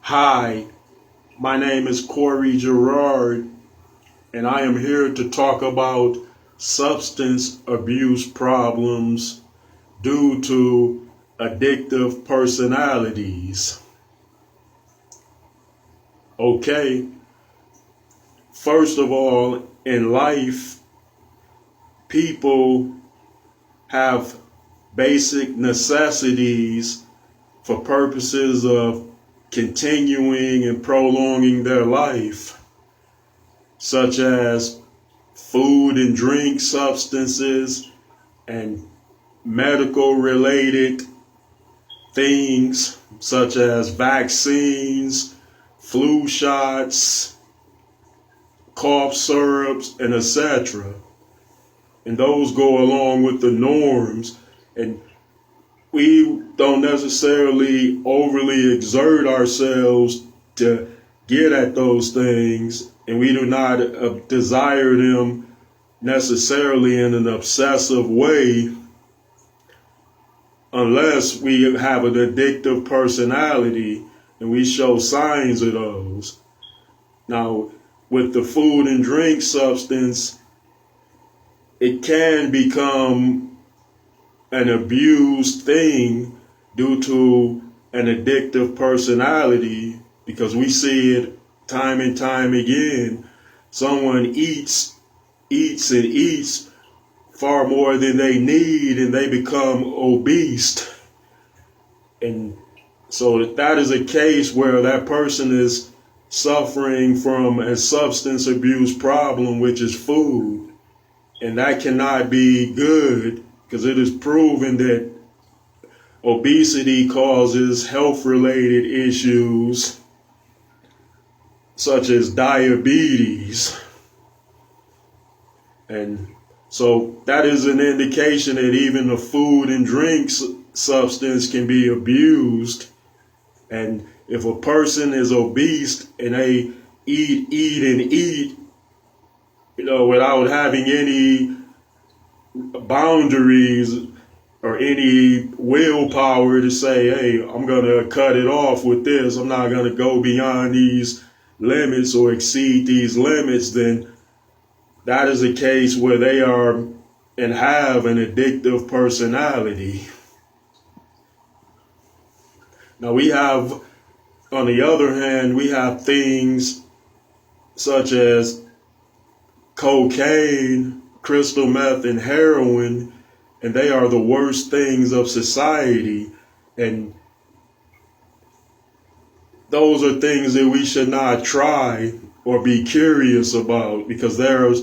Hi, my name is Corey Gerard, and I am here to talk about substance abuse problems due to addictive personalities. Okay, first of all, in life, people have basic necessities for purposes of continuing and prolonging their life, such as food and drink substances and medical related things such as vaccines, flu shots, cough syrups, and etc. And those go along with the norms, and we don't necessarily overly exert ourselves to get at those things, and we do not desire them necessarily in an obsessive way unless we have an addictive personality and we show signs of those. Now, with the food and drink substance, it can become an abused thing due to an addictive personality, because we see it time and time again. Someone eats and eats far more than they need, and they become obese. And so that is a case where that person is suffering from a substance abuse problem, which is food. And that cannot be good, because it is proven that obesity causes health-related issues such as diabetes. And so that is an indication that even the food and drinks substance can be abused. And if a person is obese and they eat, without having any boundaries or any willpower to say, hey, I'm going to cut it off with this, I'm not going to go beyond these limits or exceed these limits, then that is a case where they are and have an addictive personality. Now we have, on the other hand, we have things such as cocaine, crystal meth, and heroin, and they are the worst things of society. And those are things that we should not try or be curious about, because there's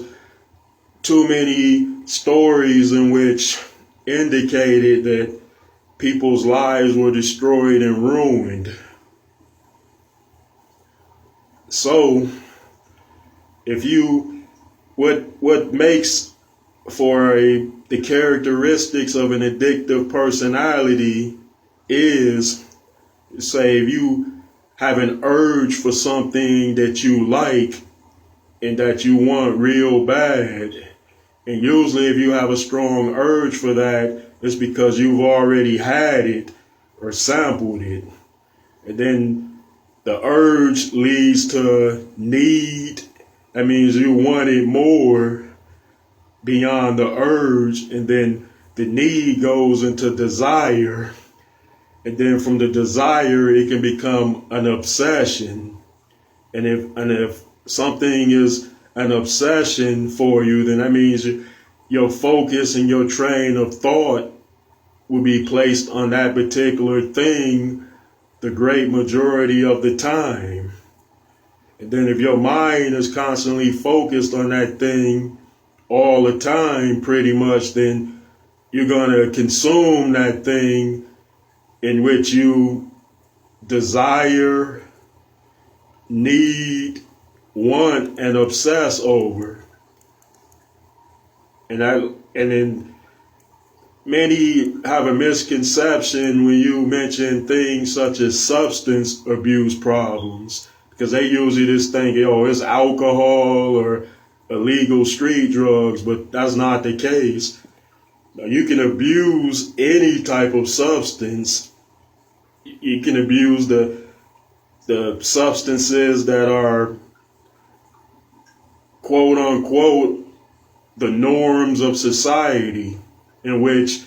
too many stories in which indicated that people's lives were destroyed and ruined. So, what makes for the characteristics of an addictive personality is, say, if you have an urge for something that you like and that you want real bad, and usually if you have a strong urge for that, it's because you've already had it or sampled it. And then the urge leads to need. That means you want it more beyond the urge, and then the need goes into desire. And then from the desire, it can become an obsession. And if something is an obsession for you, then that means your focus and your train of thought will be placed on that particular thing the great majority of the time. And then if your mind is constantly focused on that thing all the time, pretty much, then you're going to consume that thing in which you desire, need, want, and obsess over. And then many have a misconception when you mention things such as substance abuse problems, because they usually just think, it's alcohol or illegal street drugs, but that's not the case. Now, you can abuse any type of substance. You can abuse the the substances that are quote unquote the norms of society, in which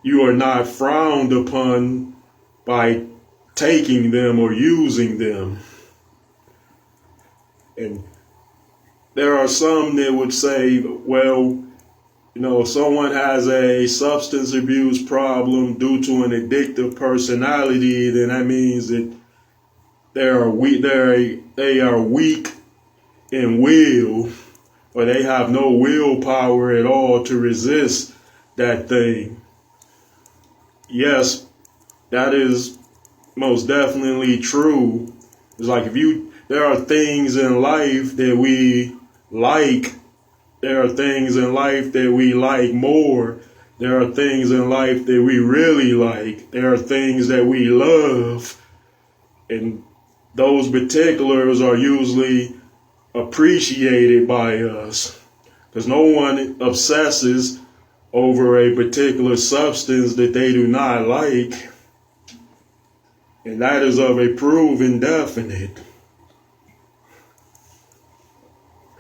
you are not frowned upon by taking them or using them. And there are some that would say, well, if someone has a substance abuse problem due to an addictive personality, then that means that they are weak in will, or they have no willpower at all to resist that thing. Yes, that is most definitely true. It's like there are things in life that we like. There are things in life that we like more. There are things in life that we really like. There are things that we love. And those particulars are usually appreciated by us, because no one obsesses over a particular substance that they do not like. And that is of a proven definite.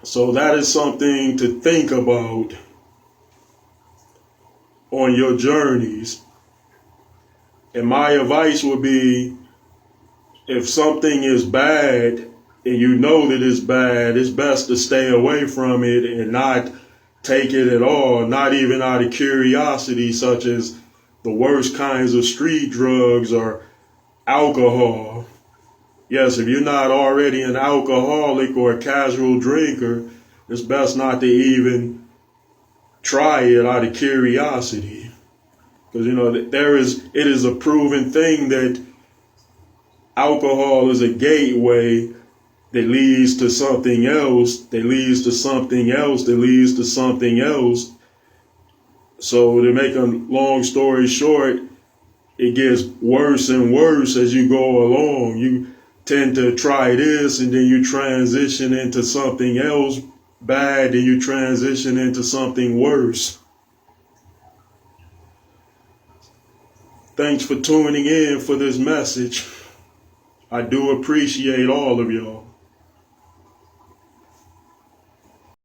So that is something to think about on your journeys. And my advice would be, if something is bad and you know that it's bad, it's best to stay away from it and not take it at all, not even out of curiosity, such as the worst kinds of street drugs or alcohol. Yes, if you're not already an alcoholic or a casual drinker, it's best not to even try it out of curiosity. Because, it is a proven thing that alcohol is a gateway that leads to something else, that leads to something else, that leads to something else. So to make a long story short, it gets worse and worse as you go along. You tend to try this, and then you transition into something else bad, and you transition into something worse. Thanks for tuning in for this message. I do appreciate all of y'all.